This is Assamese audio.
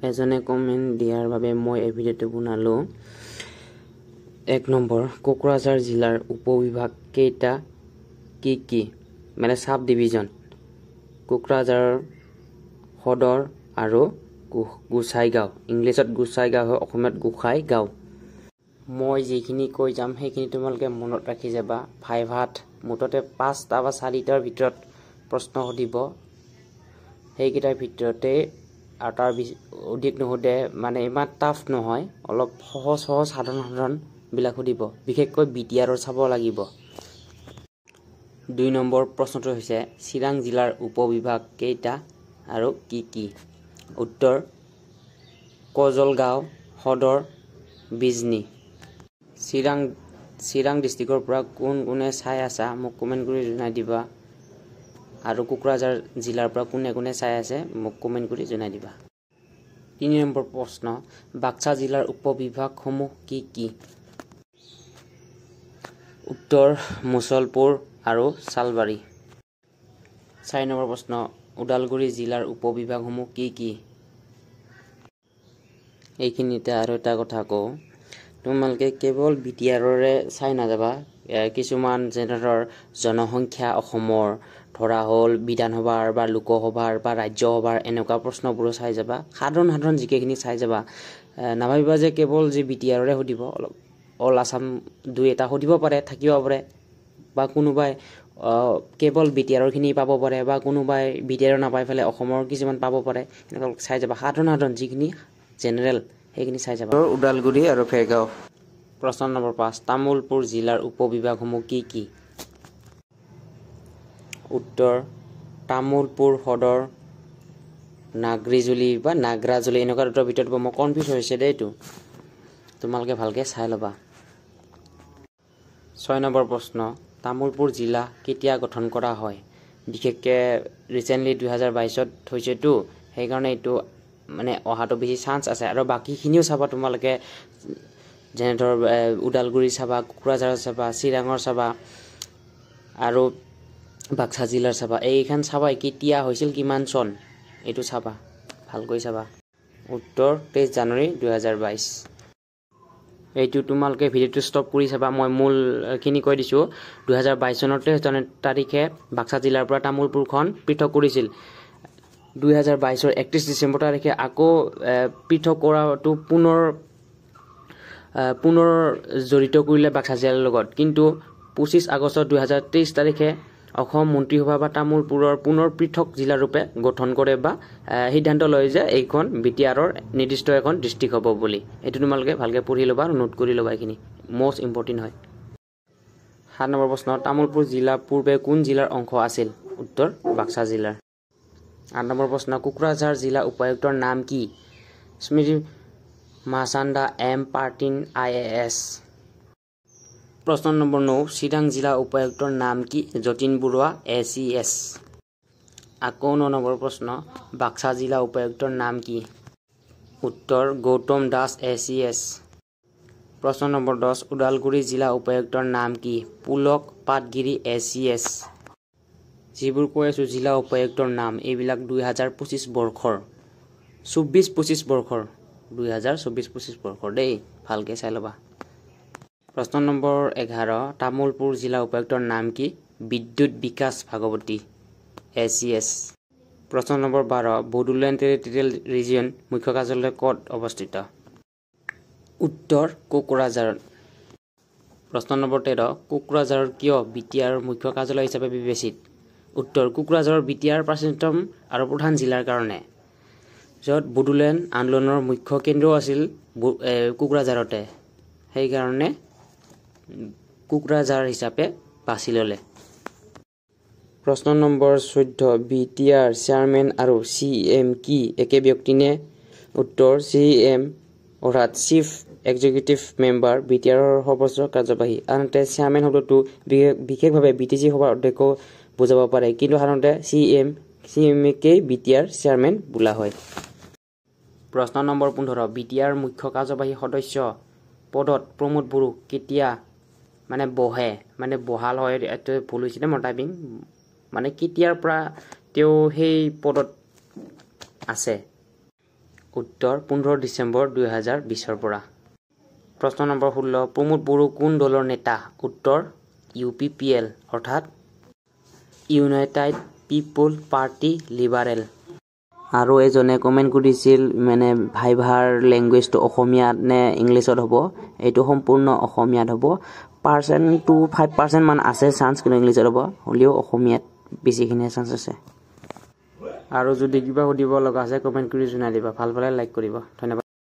এজনে কমেন্ট দিয়াৰ বাবে মই এই ভিডিঅ'টো বনালো 1 নম্বৰ কোকৰাঝাৰ জিলাৰ উপবিভাগ কেইটা কি মানে সাব ডিভিজন কোকৰাঝাৰ সদৰ আৰু গোসাইগাঁও ইংলিছত গোসাইগাঁও হয় অসমীয়াত গোসাইগাঁও মই যিখিনি কৈ যাম সেইখিনি তোমালোকে মনত ৰাখি যাবা ভাইভাত মুঠতে 5টা বা 4টাৰ ভিতৰত প্ৰশ্ন সুধিব সেইকেইটাৰ ভিতৰতে আৰু তাৰ অধিক নহতে মানে ইমান টাফ নহয় অলপ সহজ সাধাৰণ বিলাক সুধিব বিশেষকৈ বিটিআৰৰ চাব লাগিব 2 নম্বৰ প্ৰশ্নটো হৈছে চিৰাং জিলাৰ উপবিভাগ কেইটা আৰু কি উত্তৰ কজলগাঁও সদৰ বিজনী চিৰাং ডিস্ট্ৰিক্টৰ পৰা কোনে চাই আছা মোক কমেন্ট কৰি জনাই দিবা আৰু কোকৰাঝাৰ জিলাৰ পৰা কোনে চাই আছে মোক কমেন্ট কৰি জনাই দিবা 3 নম্বৰ প্ৰশ্ন বাক্সা জিলাৰ উপবিভাগসমূহ কি উত্তৰ মুছলপুৰ আৰু সালবাৰী 4 নম্বৰ প্ৰশ্ন ওদালগুৰি জিলাৰ উপবিভাগসমূহ কি এইখিনিতে আৰু এটা কথা কও তোমালোকে কেৱল বিটিআৰৰে চাই নাযাবা কিছুমান জেনেৰৰ জনসংখ্যা অসমৰ ধৰা হল বিধানসভাৰ বা লোকসভাৰ বা ৰাজ্যসভাৰ এনেকুৱা প্ৰশ্নবোৰ চাই যাবা সাধাৰণ জিকেখিনি চাই যাবা নাভাবিবা যে কেৱল যে বিটিআৰৰে সুধিব অল আসাম দুই এটা সুধিব পাৰে থাকিব পাৰে বা কোনোবাই কেৱল বিটিআৰৰ খিনি পাব পাৰে বা কোনোবাই বিটিআৰ নাপাই ফেলে অসমৰ কিছুমান পাব পাৰে এনেকুৱা চাই যাবা সাধাৰণ যিখিনি জেনেৰেল সেইখিনি চাই যাবা ওদালগুৰি আৰু ফেৰগাঁও প্ৰশ্ন নম্বৰ 5 তামুলপুৰ জিলাৰ উপবিভাগসমূহ কি উত্তৰ তামুলপুৰ সদৰ নাগৰিজুলি বা নাগৰাজুলি এনেকুৱা দুটাৰ ভিতৰত মই কনফিউজ হৈছে দেইটো তোমালোকে ভালকে চাই লবা 6 নম্বৰ প্ৰশ্ন তামুলপুৰ জিলা কেতিয়া গঠন কৰা হয় বিশেষকৈ ৰিসেন্টলি 2022ত হৈছেটো সেই কাৰণে এটো মানে অহাটো বেছি চান্স আছে আৰু বাকিখিনিও চাবা তোমালোকে যেনে ধৰ ওদালগুৰি চাবা কোকৰাঝাৰ চাবা চিৰাঙৰ চাবা আৰু বাক্সা জিলাৰ চাবা এইখান চাবা কেতিয়া হৈছিল কিমান চন এটো চাবা ভালকৈ চাবা উত্তৰ 23 জানুৱাৰী 2022 এইটো তোমালোকে ভিডিওটো ষ্টপ কৰি চাবা মই মূল খিনি কৈ দিছো 2022 চনৰ 23 তাৰিখে বাক্সা জিলাৰ পৰা তামুলপুৰখন পৃথক কৰিছিল 2022 ৰ 31 ডিসেম্বৰ তাৰিখে আকৌ পৃথক কৰাটো পুনৰ জড়িত কৰিলে বাক্সা জিলাৰ লগত কিন্তু 25 আগষ্ট 2023 তাৰিখে অসম মন্ত্ৰীসভা বা তামুলপুৰৰ পুনৰ পৃথক জিলা ৰূপে গঠন কৰে বা সিদ্ধান্ত লয় যে এইখন বিটিআৰৰ নিৰ্দিষ্ট এখন ডিস্ট্ৰিক্ট হ'ব বুলি এটো তোমালোকে ভালকে পঢ়ি লবা আৰু নোট কৰি লবা এখিনি মোস্ট ইম্পৰ্টেন্ট হয় 7 নম্বৰ প্ৰশ্ন তামুলপুৰ জিলা পূৰ্বে কোন জিলাৰ অংশ আছিল উত্তৰ বাক্সা জিলাৰ 8 নম্বৰ প্ৰশ্ন কোকৰাঝাৰ জিলা উপায়ুক্তৰ নাম কি স্মৃতি মাছান্দা এম পাৰ্টিন IAS প্ৰশ্ন নম্বৰ 9 চিৰাং জিলা উপায়ুক্তৰ নাম কি যতীন বৰুৱা ACS আকৌ 9 নম্বৰ প্ৰশ্ন বাক্সা জিলা উপায়ুক্তৰ নাম কি উত্তৰ গৌতম দাস ACS প্ৰশ্ন নম্বৰ 10 ওদালগুৰি জিলা উপায়ুক্তৰ নাম কি পুলক পাটগিৰি ACS যিবোৰ কৈ আছো জিলা উপায়ুক্তৰ নাম এইবিলাক 2025 বৰ্ষৰ 24-25 বৰ্ষৰ 2024-25 বৰ্ষৰ দেই ভালকে চাই লবা প্ৰশ্ন নম্বৰ 11 তামুলপুৰ জিলা উপায়ুক্তৰ নাম কি বিদ্যুৎ বিকাশ ভাগৱতী ACS প্ৰশ্ন নম্বৰ 12 বডোলেণ্ড টেৰিটৰিয়েল ৰিজিয়ন মুখ্য কাৰ্যালয় ক'ত অৱস্থিত উত্তৰ কোকৰাঝাৰ প্ৰশ্ন নম্বৰ 13 কোকৰাঝাৰৰ কিয় বিটিআৰ মুখ্য কাৰ্যালয় হিচাপে বিবেচিত উত্তৰ কোকৰাঝাৰৰ বিটিআৰ প্ৰাচীনতম আৰু প্ৰধান জিলাৰ কাৰণে যত বডোলেণ্ড আন্দোলনৰ মুখ্য কেন্দ্ৰ আছিল কোকৰাঝাৰতে সেই কাৰণে কোকৰাঝাৰ হিচাপে বাছি ললে প্ৰশ্ন নম্বৰ 14 বিটিআৰ চেয়াৰম্যান আৰু CM কি একে ব্যক্তি নে উত্তৰ CM অৰ্থাৎ চিফ এক্সিকিউটিভ মেম্বাৰ বিটিআৰৰ সৰ্বোচ্চ কাৰ্যবাহী আনহাতে চেয়াৰম্যান শব্দটো বিশেষভাৱে BTC সভাৰ অধ্যক্ষ বুজাব পাৰে কিন্তু সাধাৰণতে CM কে বিটিআৰ চেয়াৰম্যান বোলা হয় প্ৰশ্ন নম্বৰ 15 বিটিআৰ মুখ্য কাৰ্যবাহী সদস্য পদত প্ৰমোদ বড়ো কেতিয়া মানে বহে মানে বহাল হয় এটো ভুল হৈছে মই টাইপিং মানে কেতিয়াৰ পৰা তেও সেই পদত আছে উত্তৰ 15 ডিচেম্বৰ 2020 পৰা। প্ৰশ্ন নম্বৰ 16 প্ৰমোদ বড়ো কোন দলৰ নেতা? উত্তৰ UPPL অৰ্থাৎ ইউনাইটেড পিপল পাৰ্টি লিবাৰেল। আৰু এজনে কমেন্ট কৰিছিল মানে ভাইভাৰ লেংগুৱেজটো অসমীয়াত নে ইংলিছত হ'ব? এইটো সম্পূৰ্ণ অসমীয়াত হ'ব। 2 to 5% মান আছে চান্স, কিন্তু ইংলিছত হ'ব, হ'লেও অসমীয়াত বেছিখিনি চান্স আছে। আৰু যদি কিবা সুধিব লগা আছে কমেন্ট কৰি জনাই দিবা। ভাল পালে লাইক কৰিব। ধন্যবাদ।